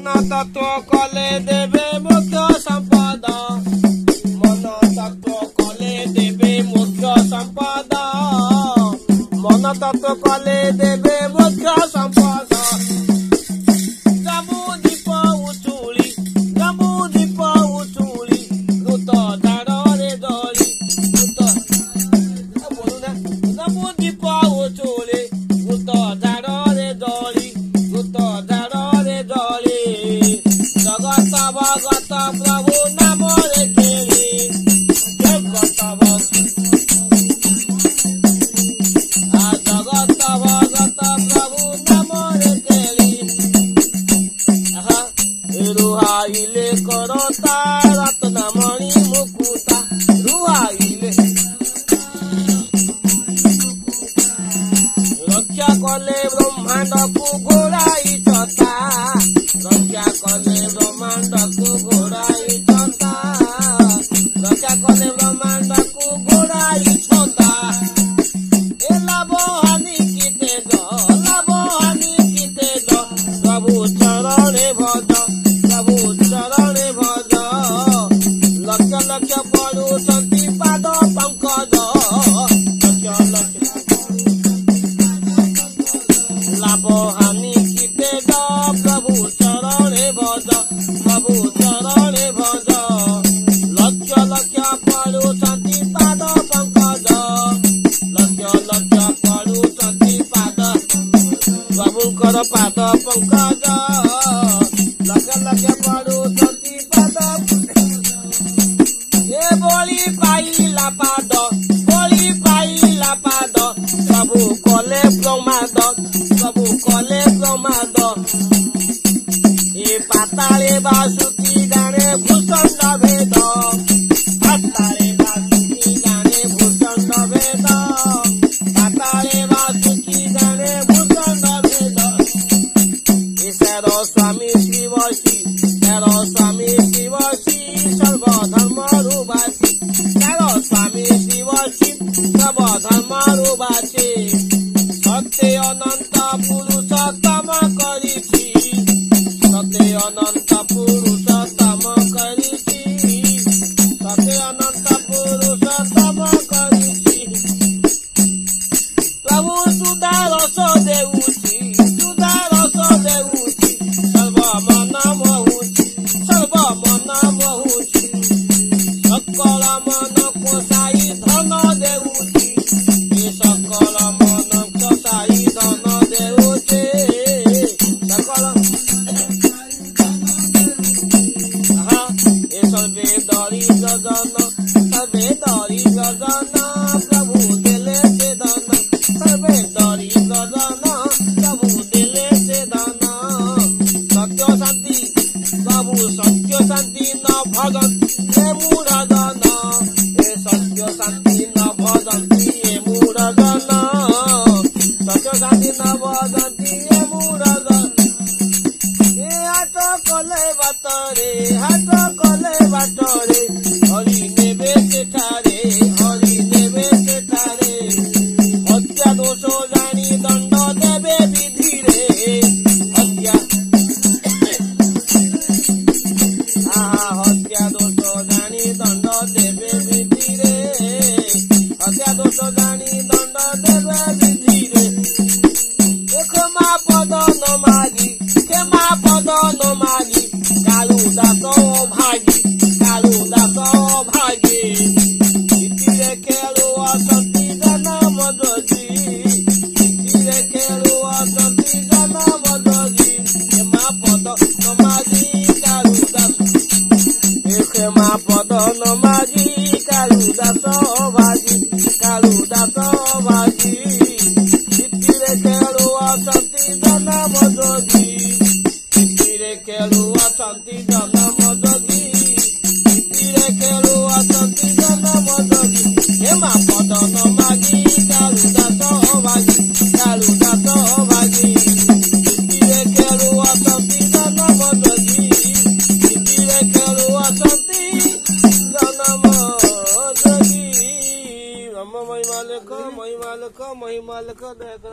तत्व कले देवे मुख्य संपदा मन तत्व कले देवे मुख्य संपदा मन तत्व कले देवे मुख्य संपदा जम्बू दीप उचुली लुत झाड़े दली जम्बू दीप उचुली लुत झाड़े दली जगत भगत प्रभु नाम रे खेली जगत भगत प्रभु नाम रे खेली रुहाइले करता रत्नमणि मुकुता रुहाइले रक्षा कले ब्रह्मांड को घोड़ाई चता रक्षा कले ब्रह्मांड को घोड़ाई छता रक्षा कले ब्रह्मांड को घोड़ाई छता ए लाभ हानि की तेज प्रभु चरणे भज लक्ष लक्ष पड़ुछंती पाद पंकज लाभ हानि की तेज प्रभु चरणे भज लक्ष लक्ष पड़ुछंती पाद पंकज लक्ष लक्ष पड़ुछंती पाद प्रभुंकर पाद पंकज लक्ष लक्ष पड़ुछंती पाद ए बलि पाइला पाद प्रभु कले प्रमाद ए पाताले बासुकी गाने भूषण भेद पाताले बासुकी गाने भूषण भेद पाताले बासुकी गाने भूषण भेद ईश्वर स्वामी शिव सर्वधर्म रुवासी स्वामी शिव सर्वधर्म रुवासी सत्य अनंत पुरुषोत्तम करिछि सत्य अनंत पुरुषोत्तम करिछि सत्य अनंत पुरुषोत्तम करिछि प्रभु सुधा रस देउछि सर्व मन मोहुछि सकल मन कोसाई धन देउछि सकल मन कोसाई धन देउछि सकल सर्वे दरी गगन प्रभु देले से धन सर्वे दरी गगन प्रभु देले से धन सत्य शांति प्रभु सत्य शांति न भजन हे मूढ़गन हे सत्य शांति न भजन्ति हे मूढ़गन सत्य शांति न भजन्ति हे मूढ़गन हे हाथ कले बाटरे हरि नेबे सेठारे हत्या दोष जानी दंड देवे विधिरे हत्या दोष जानी दंड देवे विधिरे हत्या दोष जानी दंड देवे विधिरे क्षमा पद न मागी कालू दास भागी इतिरे खेलु असंति जन मदगी क्षमा पद न मागी कालू दास भागी इतिरे खेलु असंति जन मदगी इतिरे खेलु असंति जन मदगी हेमा पद न मागी कालू दास भागी इतिरे खेलु असंति जन मदगी इतिरे खेलु असंति जन मदगी महिमा लेख दया कर।